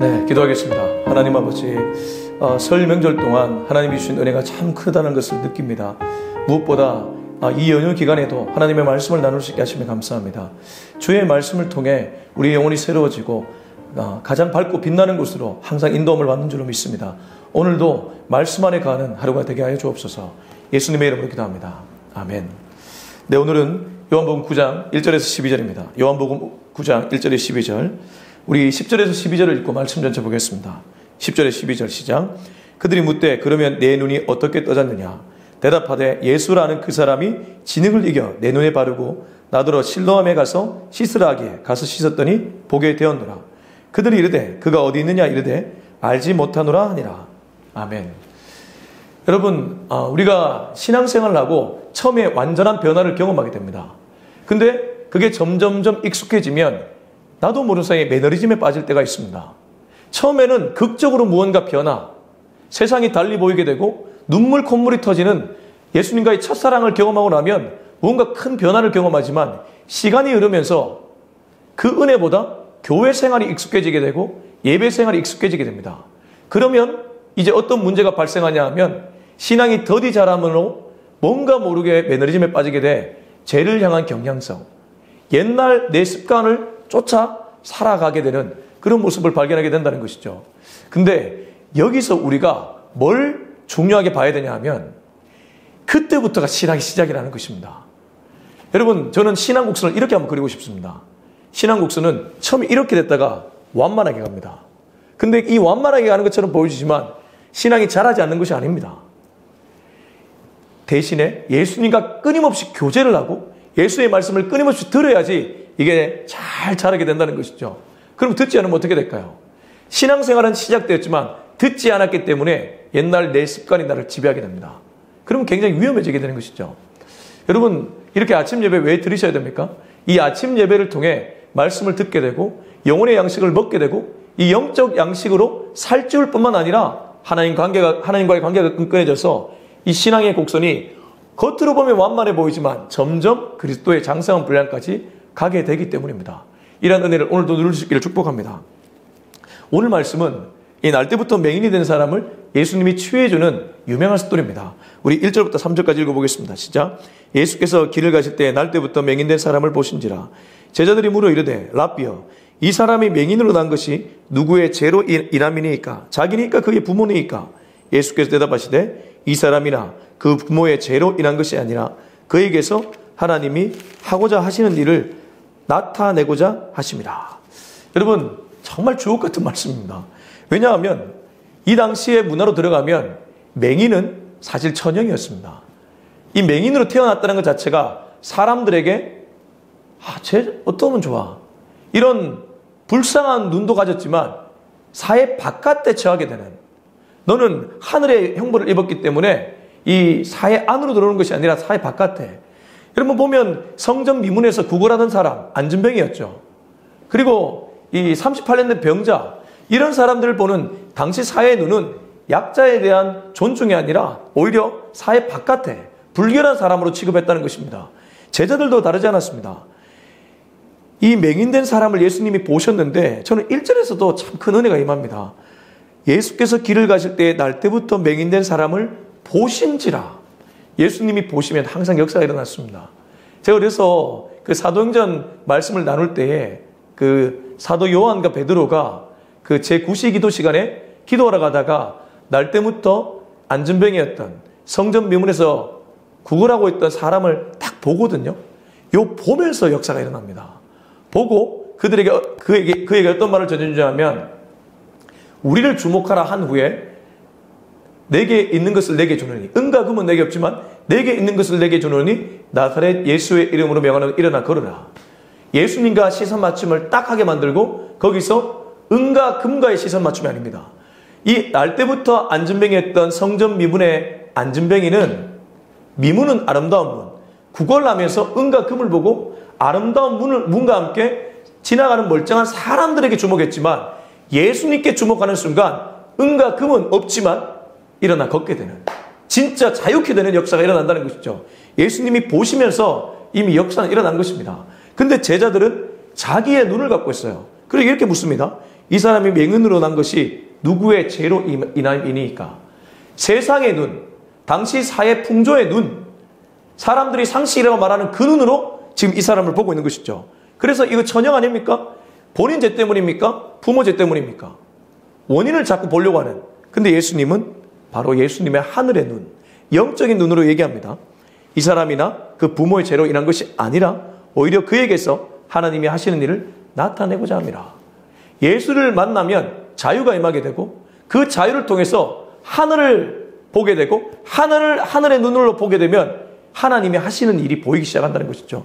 네, 기도하겠습니다. 하나님 아버지, 설 명절 동안 하나님이 주신 은혜가 참 크다는 것을 느낍니다. 무엇보다 이 연휴 기간에도 하나님의 말씀을 나눌 수 있게 하시면 감사합니다. 주의 말씀을 통해 우리의 영혼이 새로워지고 가장 밝고 빛나는 곳으로 항상 인도함을 받는 줄로 믿습니다. 오늘도 말씀 안에 가는 하루가 되게 하여 주옵소서. 예수님의 이름으로 기도합니다. 아멘. 네, 오늘은 요한복음 9장 1절에서 12절입니다. 요한복음 9장 1절에서 12절. 우리 10절에서 12절을 읽고 말씀 전체 보겠습니다. 10절에서 12절 시작. 그들이 묻되 그러면 내 눈이 어떻게 떠졌느냐? 대답하되 예수라 하는 그 사람이 진흙을 이겨 내 눈에 바르고 나더러 실로암에 가서 씻으라 하기에 가서 씻었더니 보게 되었노라. 그들이 이르되 그가 어디 있느냐 이르되 알지 못하노라 하니라. 아멘. 여러분, 우리가 신앙생활을 하고 처음에 완전한 변화를 경험하게 됩니다. 근데 그게 점점점 익숙해지면 나도 모르는 사이에 매너리즘에 빠질 때가 있습니다. 처음에는 극적으로 무언가 변화, 세상이 달리 보이게 되고 눈물 콧물이 터지는 예수님과의 첫사랑을 경험하고 나면 무언가 큰 변화를 경험하지만 시간이 흐르면서 그 은혜보다 교회 생활이 익숙해지게 되고 예배 생활이 익숙해지게 됩니다. 그러면 이제 어떤 문제가 발생하냐 하면 신앙이 더디 자람으로 뭔가 모르게 매너리즘에 빠지게 돼 죄를 향한 경향성, 옛날 내 습관을 쫓아 살아가게 되는 그런 모습을 발견하게 된다는 것이죠. 근데 여기서 우리가 뭘 중요하게 봐야 되냐 하면 그때부터가 신앙의 시작이라는 것입니다. 여러분, 저는 신앙국선을 이렇게 한번 그리고 싶습니다. 신앙국선은 처음에 이렇게 됐다가 완만하게 갑니다. 근데 이 완만하게 가는 것처럼 보여지지만 신앙이 자라지 않는 것이 아닙니다. 대신에 예수님과 끊임없이 교제를 하고 예수의 말씀을 끊임없이 들어야지 이게 잘 자라게 된다는 것이죠. 그럼 듣지 않으면 어떻게 될까요? 신앙생활은 시작되었지만 듣지 않았기 때문에 옛날 내 습관이 나를 지배하게 됩니다. 그러면 굉장히 위험해지게 되는 것이죠. 여러분, 이렇게 아침 예배 왜 들으셔야 됩니까? 이 아침 예배를 통해 말씀을 듣게 되고 영혼의 양식을 먹게 되고 이 영적 양식으로 살찌울 뿐만 아니라 하나님과의 관계가 끈끈해져서 이 신앙의 곡선이 겉으로 보면 완만해 보이지만 점점 그리스도의 장성한 분량까지 가게 되기 때문입니다. 이러한 은혜를 오늘도 누릴 수 있기를 축복합니다. 오늘 말씀은 이 날 때부터 맹인이 된 사람을 예수님이 치유해주는 유명한 스토리입니다. 우리 1절부터 3절까지 읽어보겠습니다. 시작. 예수께서 길을 가실 때 날 때부터 맹인된 사람을 보신지라. 제자들이 물어 이르되 랍비여, 이 사람이 맹인으로 난 것이 누구의 죄로 인함이니까? 자기니까 그의 부모니까? 예수께서 대답하시되 이 사람이나 그 부모의 죄로 인한 것이 아니라 그에게서 하나님이 하고자 하시는 일을 나타내고자 하심이라. 여러분, 정말 주옥 같은 말씀입니다. 왜냐하면 이 당시의 문화로 들어가면 맹인은 사실 천형이었습니다. 이 맹인으로 태어났다는 것 자체가 사람들에게 쟤 어떠면 좋아, 이런 불쌍한 눈도 가졌지만 사회 바깥에 처하게 되는, 너는 하늘의 형벌을 입었기 때문에 이 사회 안으로 들어오는 것이 아니라 사회 바깥에. 여러분 보면 성전 미문에서 구걸하던 사람 안진뱅이였죠. 그리고 이 38년 된 병자, 이런 사람들을 보는 당시 사회의 눈은 약자에 대한 존중이 아니라 오히려 사회 바깥에 불결한 사람으로 취급했다는 것입니다. 제자들도 다르지 않았습니다. 이 맹인된 사람을 예수님이 보셨는데 저는 1절에서도 참 큰 은혜가 임합니다. 예수께서 길을 가실 때 날 때부터 맹인된 사람을 보신지라. 예수님이 보시면 항상 역사가 일어났습니다. 제가 그래서 그 사도행전 말씀을 나눌 때에 그 사도 요한과 베드로가 그 제9시 기도 시간에 기도하러 가다가 날 때부터 안진뱅이였던 성전 미문에서 구걸하고 있던 사람을 딱 보거든요. 요 보면서 역사가 일어납니다. 보고 그에게 어떤 말을 전해주냐면 우리를 주목하라 한 후에 내게 있는 것을 내게 주노니, 은과 금은 내게 없지만 내게 있는 것을 내게 주노니 나사렛 예수의 이름으로 명하는 일어나 걸으라. 예수님과 시선 맞춤을 딱 하게 만들고 거기서 은과 금과의 시선 맞춤이 아닙니다. 이 날 때부터 안진뱅이였던 성전 미문의 안진뱅이는, 미문은 아름다운 문, 구걸하면서 은과 금을 보고 아름다운 문과 함께 지나가는 멀쩡한 사람들에게 주목했지만 예수님께 주목하는 순간 은과 금은 없지만 일어나 걷게 되는, 진짜 자유케 되는 역사가 일어난다는 것이죠. 예수님이 보시면서 이미 역사는 일어난 것입니다. 근데 제자들은 자기의 눈을 갖고 있어요. 그리고 이렇게 묻습니다. 이 사람이 맹인으로 난 것이 누구의 죄로 인함이니까? 세상의 눈, 당시 사회 풍조의 눈, 사람들이 상식이라고 말하는 그 눈으로 지금 이 사람을 보고 있는 것이죠. 그래서 이거 천형 아닙니까? 본인 죄 때문입니까? 부모 죄 때문입니까? 원인을 자꾸 보려고 하는. 근데 예수님은 바로 예수님의 하늘의 눈, 영적인 눈으로 얘기합니다. 이 사람이나 그 부모의 죄로 인한 것이 아니라 오히려 그에게서 하나님이 하시는 일을 나타내고자 합니다. 예수를 만나면 자유가 임하게 되고 그 자유를 통해서 하늘을 보게 되고 하늘의 눈으로 보게 되면 하나님이 하시는 일이 보이기 시작한다는 것이죠.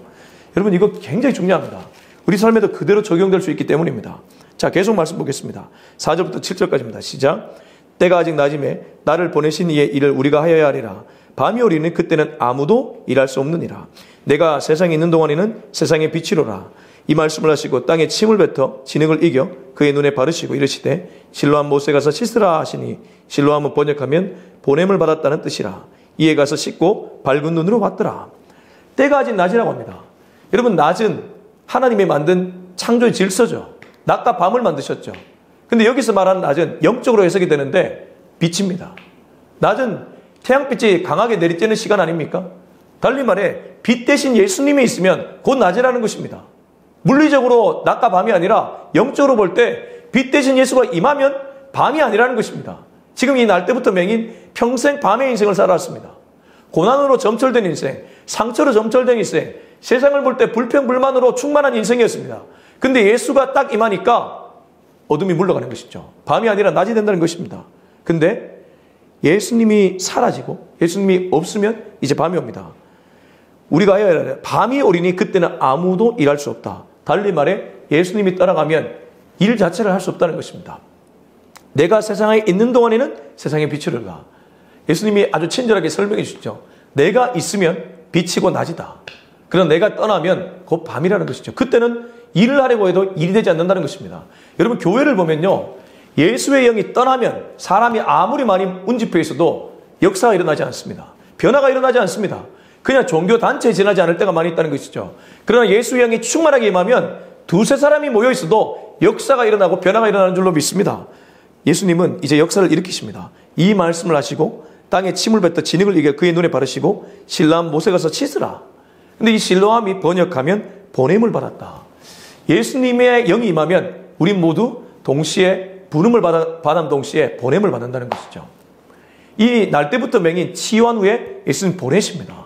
여러분 이거 굉장히 중요합니다. 우리 삶에도 그대로 적용될 수 있기 때문입니다. 자, 계속 말씀 보겠습니다. 4절부터 7절까지입니다. 시작. 때가 아직 낮음에 나를 보내신 이의 일을 우리가 하여야 하리라. 밤이 오리니 그때는 아무도 일할 수 없느니라. 내가 세상에 있는 동안에는 세상의 빛이로라. 이 말씀을 하시고 땅에 침을 뱉어 진흙을 이겨 그의 눈에 바르시고 이르시되 실로암 못에 가서 씻으라 하시니 실로암은 번역하면 보냄을 받았다는 뜻이라. 이에 가서 씻고 밝은 눈으로 왔더라. 때가 아직 낮이라고 합니다. 여러분 낮은 하나님이 만든 창조의 질서죠. 낮과 밤을 만드셨죠. 근데 여기서 말하는 낮은 영적으로 해석이 되는데 빛입니다. 낮은 태양빛이 강하게 내리쬐는 시간 아닙니까? 달리 말해 빛 대신 예수님이 있으면 곧 낮이라는 것입니다. 물리적으로 낮과 밤이 아니라 영적으로 볼 때 빛 대신 예수가 임하면 밤이 아니라는 것입니다. 지금 이 날 때부터 맹인 평생 밤의 인생을 살아왔습니다. 고난으로 점철된 인생, 상처로 점철된 인생, 세상을 볼 때 불평불만으로 충만한 인생이었습니다. 근데 예수가 딱 임하니까 어둠이 물러가는 것이죠. 밤이 아니라 낮이 된다는 것입니다. 근데 예수님이 사라지고 예수님이 없으면 이제 밤이 옵니다. 우리가 해야 할 밤이 오리니 그때는 아무도 일할 수 없다. 달리 말해 예수님이 떠나가면 일 자체를 할 수 없다는 것입니다. 내가 세상에 있는 동안에는 세상의 빛을 가. 예수님이 아주 친절하게 설명해 주시죠. 내가 있으면 빛이고 낮이다. 그러나 내가 떠나면 곧 밤이라는 것이죠. 그때는 일을 하려고 해도 일이 되지 않는다는 것입니다. 여러분 교회를 보면요. 예수의 영이 떠나면 사람이 아무리 많이 운집해 있어도 역사가 일어나지 않습니다. 변화가 일어나지 않습니다. 그냥 종교단체에 지나지 않을 때가 많이 있다는 것이죠. 그러나 예수의 영이 충만하게 임하면 두세 사람이 모여 있어도 역사가 일어나고 변화가 일어나는 줄로 믿습니다. 예수님은 이제 역사를 일으키십니다. 이 말씀을 하시고 땅에 침을 뱉어 진흙을 이겨 그의 눈에 바르시고 실로암 못에 가서 씻으라. 근데 이 실로암이 번역하면 보냄을 받았다. 예수님의 영이 임하면 우린 모두 동시에 부름을 받은 동시에 보냄을 받는다는 것이죠. 이 날 때부터 맹인 치유한 후에 예수님 보내십니다.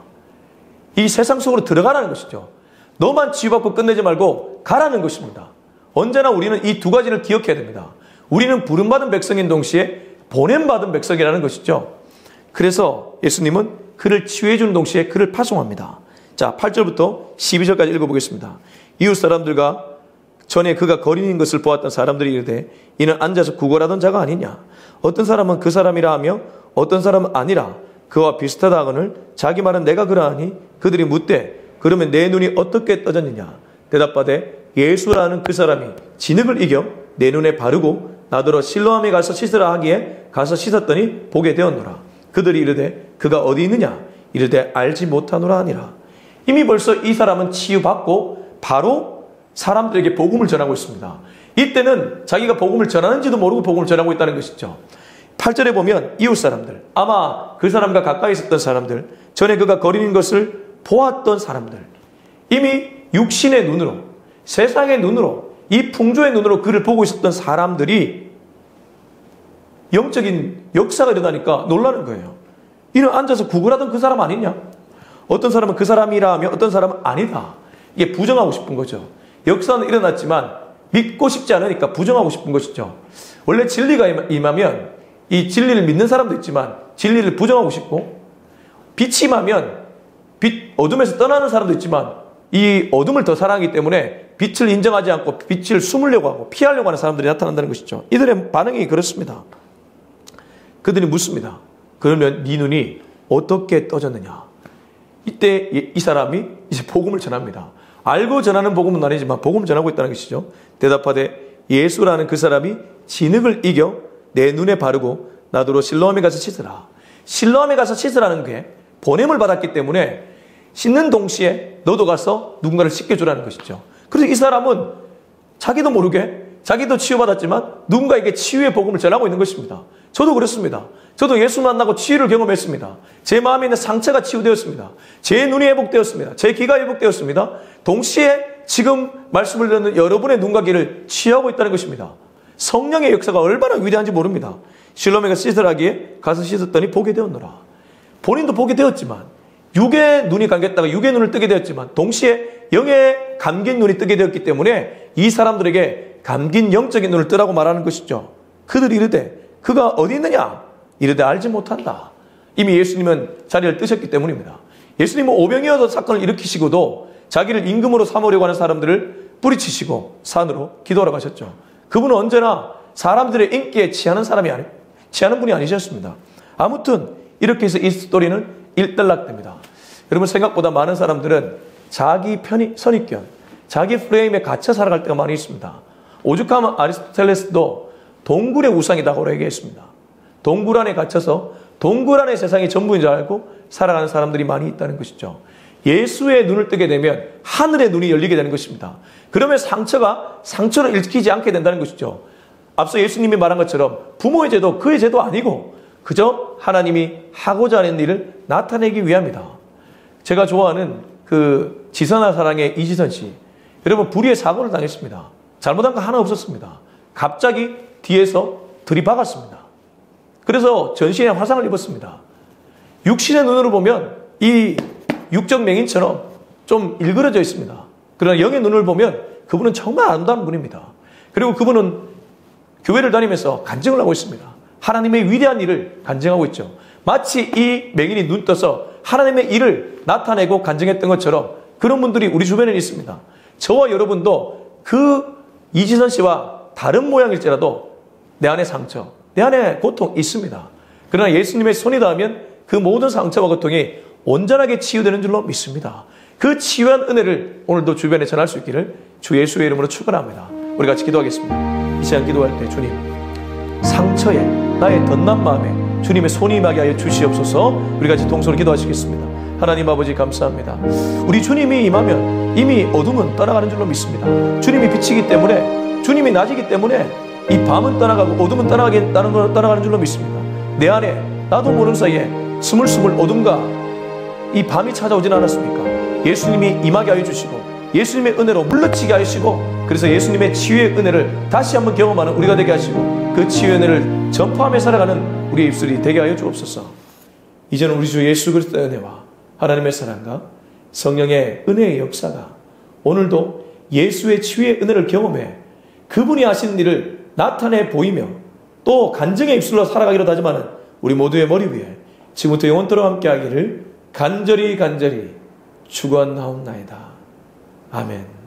이 세상 속으로 들어가라는 것이죠. 너만 치유받고 끝내지 말고 가라는 것입니다. 언제나 우리는 이 두 가지를 기억해야 됩니다. 우리는 부름받은 백성인 동시에 보냄받은 백성이라는 것이죠. 그래서 예수님은 그를 치유해 주는 동시에 그를 파송합니다. 자, 8절부터 12절까지 읽어보겠습니다. 이웃 사람들과 전에 그가 거린인 것을 보았던 사람들이 이르되 이는 앉아서 구걸하던 자가 아니냐. 어떤 사람은 그 사람이라 하며 어떤 사람은 아니라 그와 비슷하다 하거늘 자기 말은 내가 그러하니 그들이 묻되 그러면 내 눈이 어떻게 떠졌느냐. 대답하되 예수라는 그 사람이 진흙을 이겨 내 눈에 바르고 나더러 실로암에 가서 씻으라 하기에 가서 씻었더니 보게 되었노라. 그들이 이르되 그가 어디 있느냐. 이르되 알지 못하노라 하니라. 이미 벌써 이 사람은 치유받고 바로 사람들에게 복음을 전하고 있습니다. 이때는 자기가 복음을 전하는지도 모르고 복음을 전하고 있다는 것이죠. 8절에 보면 이웃 사람들, 아마 그 사람과 가까이 있었던 사람들, 전에 그가 거리는 것을 보았던 사람들, 이미 육신의 눈으로, 세상의 눈으로, 이 풍조의 눈으로 그를 보고 있었던 사람들이 영적인 역사가 일어나니까 놀라는 거예요. 이는 앉아서 구걸하던 그 사람 아니냐? 어떤 사람은 그 사람이라 하면 어떤 사람은 아니다. 이게 부정하고 싶은 거죠. 역사는 일어났지만 믿고 싶지 않으니까 부정하고 싶은 것이죠. 원래 진리가 임하면 이 진리를 믿는 사람도 있지만 진리를 부정하고 싶고, 빛이 임하면 어둠에서 떠나는 사람도 있지만 이 어둠을 더 사랑하기 때문에 빛을 인정하지 않고 빛을 숨으려고 하고 피하려고 하는 사람들이 나타난다는 것이죠. 이들의 반응이 그렇습니다. 그들이 묻습니다. 그러면 네 눈이 어떻게 떠졌느냐. 이때 이 사람이 이제 복음을 전합니다. 알고 전하는 복음은 아니지만 복음을 전하고 있다는 것이죠. 대답하되 예수라는 그 사람이 진흙을 이겨 내 눈에 바르고 나더러 실로암에 가서 씻으라. 실로암에 가서 씻으라는 게 보냄을 받았기 때문에 씻는 동시에 너도 가서 누군가를 씻겨주라는 것이죠. 그래서 이 사람은 자기도 모르게 자기도 치유받았지만 누군가에게 치유의 복음을 전하고 있는 것입니다. 저도 그렇습니다. 저도 예수 만나고 치유를 경험했습니다. 제 마음에 있는 상처가 치유되었습니다. 제 눈이 회복되었습니다. 제 귀가 회복되었습니다. 동시에 지금 말씀을 듣는 여러분의 눈과 귀를 치유하고 있다는 것입니다. 성령의 역사가 얼마나 위대한지 모릅니다. 실로메가 씻으라기에 가서 씻었더니 보게 되었노라. 본인도 보게 되었지만 육의 눈이 감겼다가 육의 눈을 뜨게 되었지만 동시에 영의 감긴 눈이 뜨게 되었기 때문에 이 사람들에게 감긴 영적인 눈을 뜨라고 말하는 것이죠. 그들이 이르되 그가 어디 있느냐? 이르되 알지 못한다. 이미 예수님은 자리를 뜨셨기 때문입니다. 예수님은 오병이어도 사건을 일으키시고도 자기를 임금으로 삼으려고 하는 사람들을 뿌리치시고 산으로 기도하러 가셨죠. 그분은 언제나 사람들의 인기에 취하는 분이 아니셨습니다. 아무튼 이렇게 해서 이 스토리는 일단락됩니다. 여러분, 생각보다 많은 사람들은 자기 선입견, 자기 프레임에 갇혀 살아갈 때가 많이 있습니다. 오죽하면 아리스토텔레스도 동굴의 우상이다고 얘기했습니다. 동굴 안에 갇혀서 동굴 안에 세상이 전부인 줄 알고 살아가는 사람들이 많이 있다는 것이죠. 예수의 눈을 뜨게 되면 하늘의 눈이 열리게 되는 것입니다. 그러면 상처가 상처로 읽히지 않게 된다는 것이죠. 앞서 예수님이 말한 것처럼 부모의 죄도 그의 죄도 아니고 그저 하나님이 하고자 하는 일을 나타내기 위함이다. 제가 좋아하는 그 지선아 사랑의 이지선 씨. 여러분, 불의의 사고를 당했습니다. 잘못한 거 하나 없었습니다. 갑자기 뒤에서 들이박았습니다. 그래서 전신에 화상을 입었습니다. 육신의 눈으로 보면 이 육적 맹인처럼 좀 일그러져 있습니다. 그러나 영의 눈을 보면 그분은 정말 아름다운 분입니다. 그리고 그분은 교회를 다니면서 간증을 하고 있습니다. 하나님의 위대한 일을 간증하고 있죠. 마치 이 맹인이 눈 떠서 하나님의 일을 나타내고 간증했던 것처럼 그런 분들이 우리 주변에 있습니다. 저와 여러분도 그 이지선 씨와 다른 모양일지라도 내 안에 상처, 내 안에 고통 있습니다. 그러나 예수님의 손이 닿으면 그 모든 상처와 고통이 온전하게 치유되는 줄로 믿습니다. 그 치유한 은혜를 오늘도 주변에 전할 수 있기를 주 예수의 이름으로 축원합니다. 우리 같이 기도하겠습니다. 이 시간 기도할 때 주님, 상처에 나의 덧난 마음에 주님의 손이 임하게 하여 주시옵소서. 우리 같이 동서로 기도하시겠습니다. 하나님 아버지 감사합니다. 우리 주님이 임하면 이미 어둠은 떠나가는 줄로 믿습니다. 주님이 빛이기 때문에, 주님이 낮이기 때문에 이 밤은 떠나가고 어둠은 떠나가는 줄로 믿습니다. 내 안에 나도 모르는 사이에 스물스물 어둠과 이 밤이 찾아오진 않았습니까? 예수님이 임하게 하여 주시고 예수님의 은혜로 물러치게 하시고, 그래서 예수님의 치유의 은혜를 다시 한번 경험하는 우리가 되게 하시고 그 치유의 은혜를 전파하며 살아가는 우리의 입술이 되게 하여 주옵소서. 이제는 우리 주 예수 그리스도의 은혜와 하나님의 사랑과 성령의 은혜의 역사가 오늘도 예수의 치유의 은혜를 경험해 그분이 하시는 일을 나타내 보이며 또 간증의 입술로 살아가기로 다짐하는 우리 모두의 머리 위에 지금부터 영원토록 함께하기를 간절히 축원하옵나이다. 아멘.